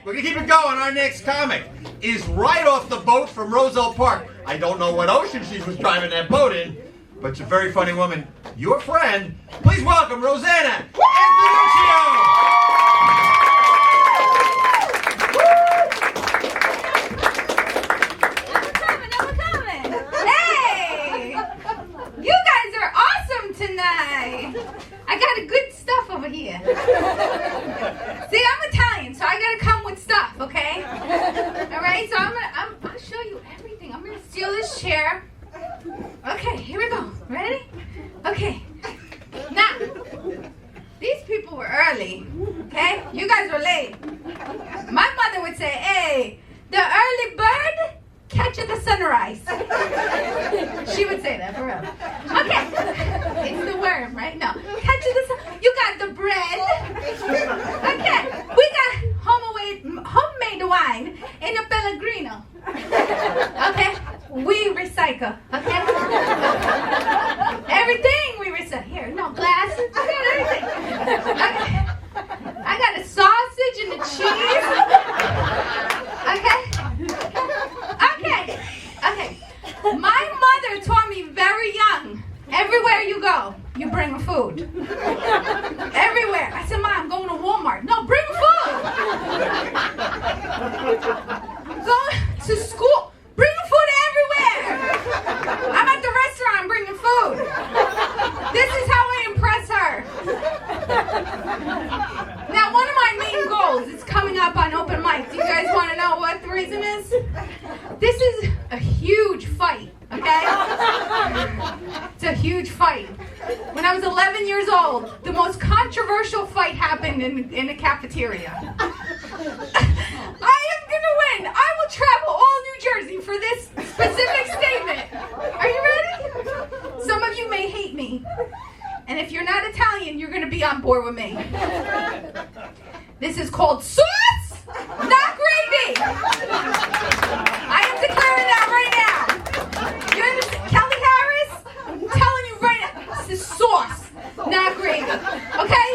We're going to keep it going. Our next comic is right off the boat from Roselle Park. I don't know what ocean she was driving that boat in, but she's a very funny woman. Your friend, please welcome Rosanna Antonuccio. I'm coming. Hey! You guys are awesome tonight. I got a good stuff over here. See, I'm Italian, so I gotta come with stuff, okay? All right, so I'll show you everything. I'm gonna steal this chair. Okay, here we go. Ready? Okay. Now, these people were early, okay? You guys were late. My mother would say, hey, the early bird catches the sunrise. She would say that for real. Okay. It's the worm, right? No. Catches the sun. You got the bread. Okay. We got homemade wine in a Pellegrino. Okay. We recycle. Okay. Everything we recycle. Here, no glasses. I got everything. Okay. I got a sausage and a cheese. Okay. Okay. My mother taught me very young, everywhere you go, you bring food. Everywhere. I said, Mom, I'm going to Walmart. No, bring food. I'm going to school. Bring food everywhere. I'm at the restaurant bringing food. This is how I impress her. Now, one of my main goals is coming up on open mic. Do you guys want to know what the reason is? This is a huge fight, okay? It's a huge fight. When I was 11 years old, the most controversial fight happened in a cafeteria. I am gonna win. I will travel all New Jersey for this specific statement. Are you ready? Some of you may hate me. And if you're not Italian, you're gonna be on board with me. This is called sauce, not gravy. I am declaring that right now. You understand? Kelly Harris, I'm telling you right now, this is sauce, not gravy. Okay?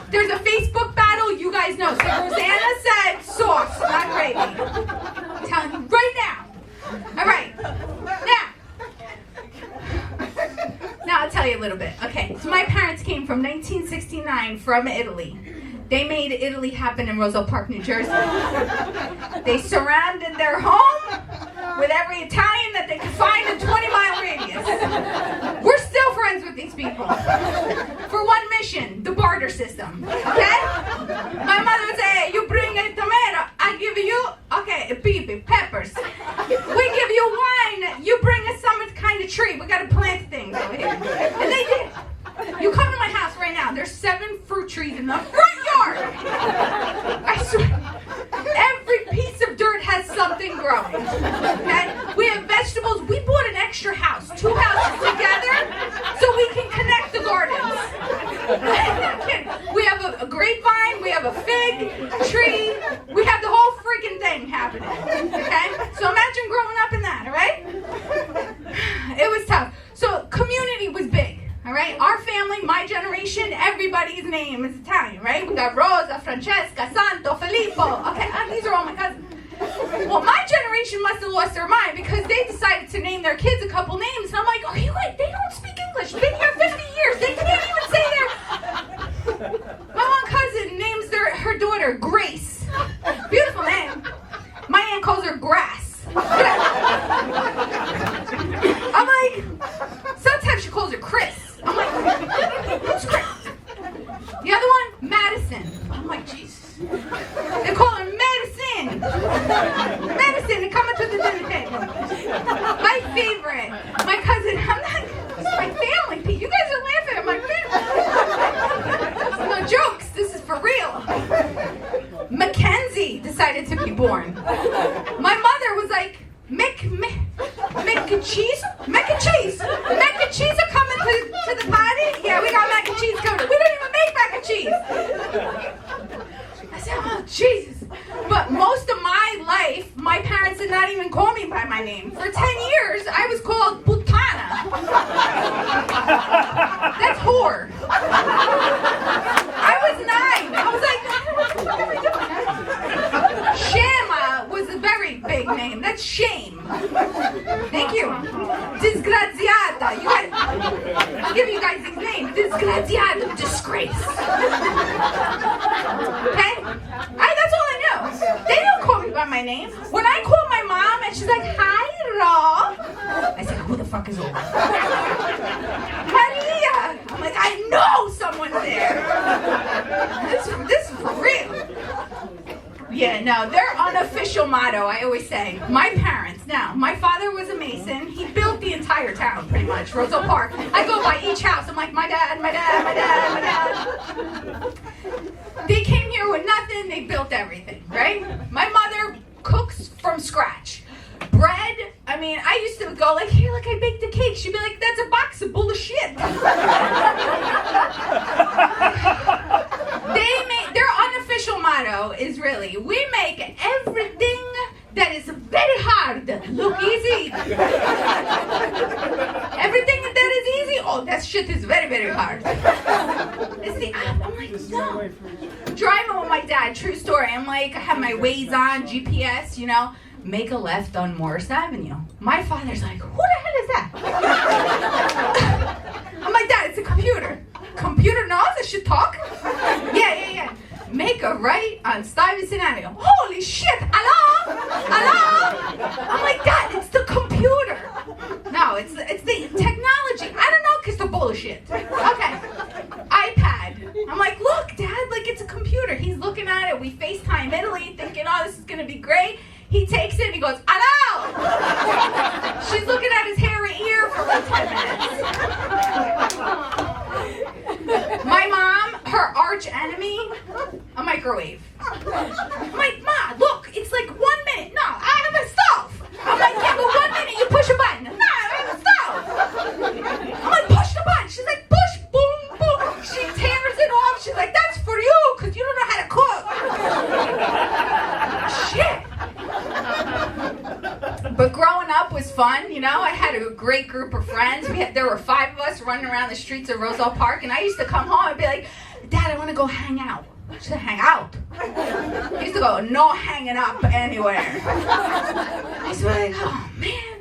There's a Facebook battle, you guys know. So Rosanna said sauce, not gravy. I'm telling you right now. All right. Now I'll tell you a little bit. Okay, so my parents came from 1969 from Italy. They made Italy happen in Roselle Park, New Jersey. They surrounded their home with every Italian that they could find in a 20-mile radius. We're still friends with these people. For one mission, the barter system. Okay? My mother would say, hey, you bring a tomato, I give you, okay, peppers. We give you wine, you bring us some kind of tree. We got to plant things over here. And they did. You come to my house right now, there's 7 fruit trees in the front yard. I swear. Every piece of dirt has something growing. Okay? We have vegetables. We bought an extra house, 2 houses together, so we can connect the gardens. I'm not kidding. We have a grapevine, we have a fig tree, we have the whole freaking thing happening. Okay? So imagine growing up in that, all right? It was tough. So community was big. All right, our family, my generation, everybody's name is Italian, right? We got Rosa, Francesca, Santo, Filippo. Okay, these are all my cousins. Well, my generation must have lost their mind because they decided to name their kids a couple names. And I'm like, are you right? They don't speak English. Been here 50 years. They can't even say their... My one cousin names her daughter Grace. Beautiful name. My aunt calls her Grass. I'm like, sometimes she calls her Chris. I'm like, who's Chris? The other one, Madison. I'm like, Jesus. They call her Madison. Madison, they're coming to the dinner table. My favorite, my cousin, this is my family, Pete. You guys are laughing at my family. No jokes, this is for real. Mackenzie decided to be born. My mother was like, Mac and cheese? Mac and cheese? Mac and cheese are coming to the party? Yeah, we got mac and cheese coming. We don't even make mac and cheese. I said, oh, Jesus. But most of my life, my parents did not even call me by my name. For 10 years, I was called Putana. That's whore. I was 9. I was like, what are we doing? big name. That's shame. Thank you. Disgraziata. You guys, I'll give you guys these names. Disgraziata. Disgrace. Okay? That's all I know. They don't call me by my name. When I call my mom and she's like, hi, Ro. I say, who the fuck is over? Maria. I'm like, I know someone's there. This is for real. Yeah, no, their unofficial motto, I always say, my parents. Now, my father was a mason. He built the entire town, pretty much, Roselle Park. I go by each house. I'm like, my dad, my dad, my dad, my dad. They came here with nothing. They built everything, right? My mother cooks from scratch. Bread, I mean, I used to go like, here, look, I baked a cake. She'd be like, that's a box of bullshit. Their unofficial motto is really, we make everything that is very hard look easy. Everything that is easy, oh, that shit is very, very hard. I'm like, no. Driving with my dad, true story. I'm like, I have my Waze on, GPS, make a left on Morris Avenue. My father's like, who the hell is that? I'm like, Dad, it's a computer. Computer knows it should talk? Yeah. Make a right on Stuyvesant Avenue. Holy shit, hello? I'm like, Dad, it's the computer. No, it's the technology. I don't know, because the bullshit. Okay. iPad. I'm like, look, Dad, like it's a computer. He's looking at it. We FaceTime Italy thinking, oh, this is going to be great. He takes it and he goes, hello! She's looking at his hairy ear for like 10 minutes. My mom, her arch enemy, a microwave. I'm like, Ma, look, it's like 1 minute. No, I have a stove. I'm like, yeah, but 1 minute you push a button. No, I have a stove. I'm like, push the button. She's like, push, boom, boom. She tears it off. She's like, that's for you, because you don't know how to cook. Shit. But growing up was fun, I had a great group of friends. There were 5 of us running around the streets of Roselle Park, and I used to come home and be like, Dad, I want to go hang out. She said, hang out? I used to go, no hanging up anywhere. I was like, oh, man.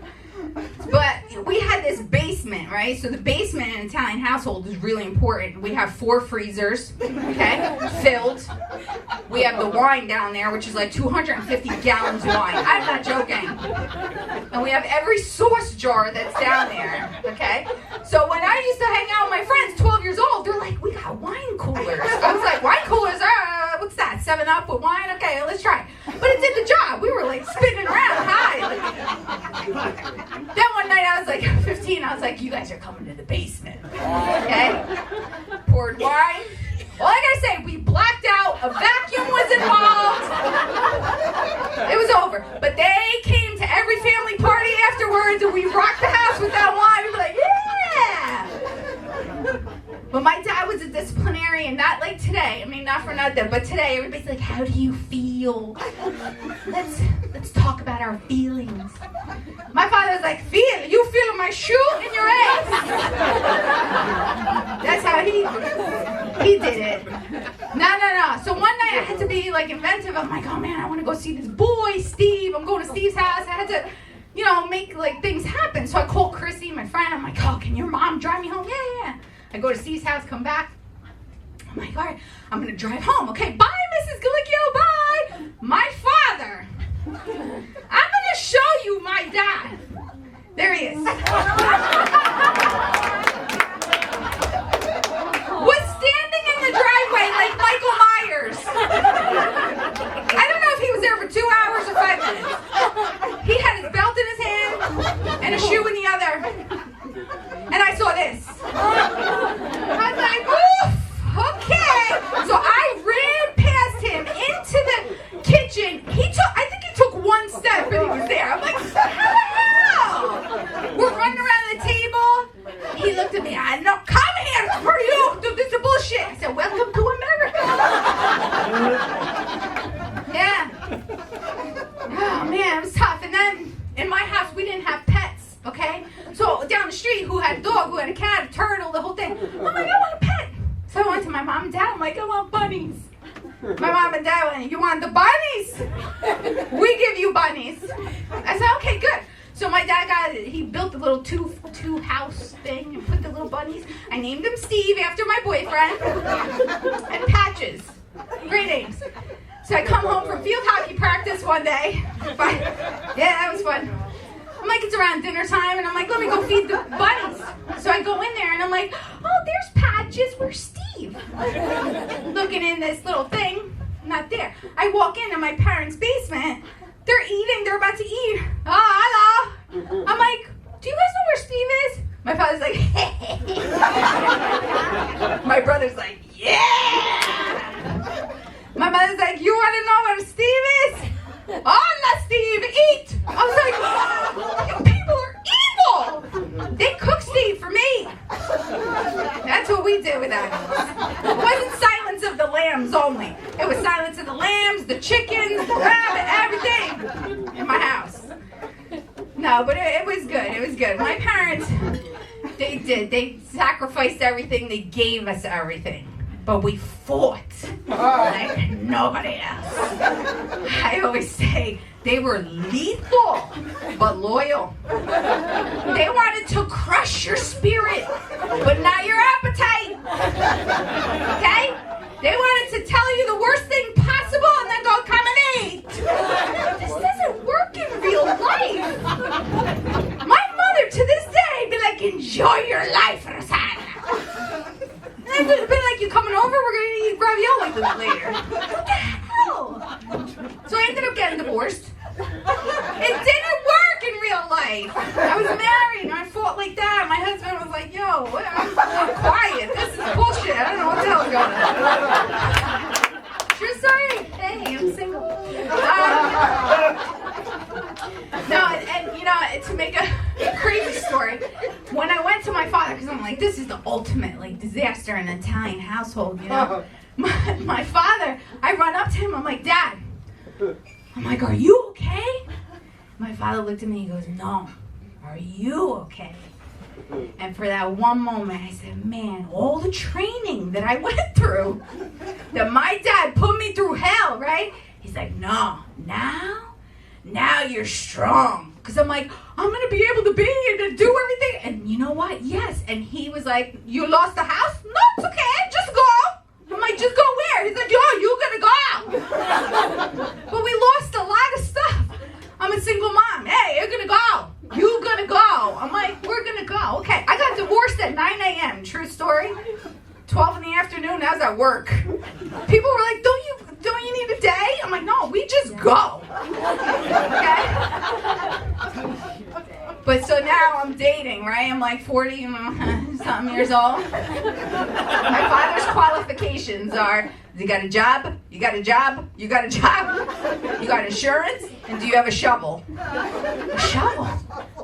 But we had this basement, right? So the basement in an Italian household is really important. We have 4 freezers, okay, filled. We have the wine down there, which is like 250 gallons of wine. I'm not joking. And we have every sauce jar that's down there, okay? So when I used to hang out with my friends, 12 years old, they're like, we got wine coolers. I was like, wine coolers? What's that? 7-Up with wine? Okay, let's try it. But it did the job. We were like spinning around high. Then one night I was like 15, I was like, you guys are coming to the basement. Okay? Poured wine. All I gotta say, we blacked out, a vacuum was involved. It was over. But they came to every family party afterwards and we rocked the house with that wine. We were like, yeah! But my dad was a disciplinarian, not like today. I mean, not for nothing, but today everybody's like, how do you feel? Let's talk about our feelings. My father's like, you feeling my shoe in your ass? That's how he did it. No. So one night I had to be like inventive. I'm like, oh man, I want to go see this boy, Steve. I'm going to Steve's house. I had to, make like things happen. So I called Chrissy, my friend. I'm like, oh, can your mom drive me home? Yeah. I go to Steve's house, come back. I'm like, all right, I'm going to drive home. Okay, bye, Mrs. Galicchio, bye. My father. I'm going to show you my dad. There he is. Was standing in the driveway like Michael Myers. I don't know if he was there for 2 hours or 5 minutes. He had his belt in his hand and a shoe in the other. And I saw this. I was like, oof, okay. So I ran past him into the the little two house thing and put the little bunnies. I named him Steve after my boyfriend. And Patches. Great names. So I come home from field hockey practice one day. Yeah, that was fun. I'm like, it's around dinner time, and I'm like, let me go feed the bunnies. So I go in there, and I'm like, oh, there's Patches. Where's Steve? Looking in this little thing, not there. I walk into my parents' basement. They're eating. They're about to eat. Oh, hello. I'm like, do you guys know where Steve is? My father's like, hey. My brother's like, yeah. My mother's like, you want to know where Steve is? Oh, not Steve, eat. I was like, you people are evil. They cook Steve for me. That's what we did with animals. It wasn't Silence of the Lambs only. It was Silence of the Lambs, the chickens, the rabbit, everything in my house. No, but it was good. It was good. My parents, they did. They sacrificed everything. They gave us everything. But we fought like nobody else. I always say they were lethal, but loyal. They wanted to crush your spirit, but not your appetite. Okay? They wanted to tell you the worst thing possible and then go, come and eat. This doesn't work in real life. My mother to this day be like, enjoy your life, Rosanna. And it would have been like, you coming over? We're going to eat ravioli later. What the hell? So I ended up getting divorced. It didn't work in real life. I was married and I fought like that. My husband was like, yo, I'm quiet. This is bullshit. I don't know what the hell is going on. True story. Hey, I'm single. No, and you know, to make a crazy story, when I went to my father, because I'm like, this is the ultimate like disaster in an Italian household, you know. My father, I run up to him, I'm like, Dad, I'm like, are you okay? My father looked at me, he goes, no, are you okay? And for that one moment, I said, man, all the training that I went through, that my dad put me through hell, right? He's like, no, now you're strong. Because I'm like, I'm going to be able to be and to do everything. And you know what? Yes. And he was like, you lost the house? No, it's okay. Just go. I'm like, just go where? He's like, yo, you going to go. But we lost a lot of stuff. I'm a single mom. Hey, you're going to go. You going to go. I'm like, we're going to go. Okay. I got divorced at 9 a.m. True story. 12 in the afternoon, I was at work. People were like, don't you need a day? I'm like, no, we just go. Okay? But so now I'm dating, right? I'm like 40 something years old. My father's qualifications are, you got a job, you got a job, you got a job, you got insurance, and do you have a shovel? A shovel?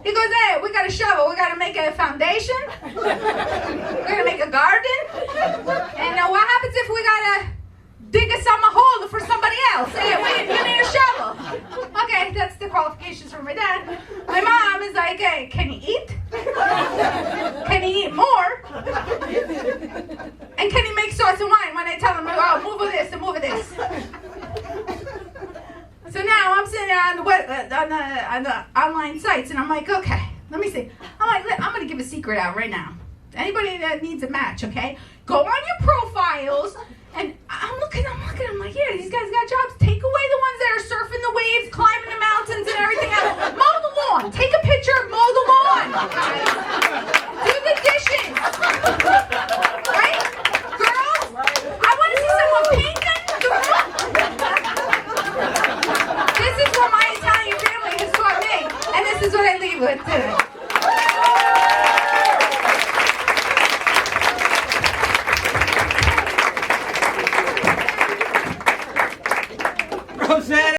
He goes, hey, we got a shovel. We got to make a foundation. We're going to make a garden. And what happens if we got to dig a summer hole for somebody else? Hey, you need a shovel. Okay, that's the qualifications for my dad. My mom is like, hey, can you eat? Can he eat more? And can he make sauce and wine when I tell him, oh, move with this and move with this? So now I'm sitting there on the online sites, and I'm like, okay, let me see. I'm going to give a secret out right now. Anybody that needs a match, okay? Go on your profiles, and I'm looking, I'm like, yeah, these guys got jobs. Take away the ones that are surfing the waves, climbing the mountains, and everything else. Mow the lawn. Take a picture, mow the lawn. Do the dishes. Right? Girls, I want to see someone painting the room. This is what my Italian family has taught me, and this is what I leave with today.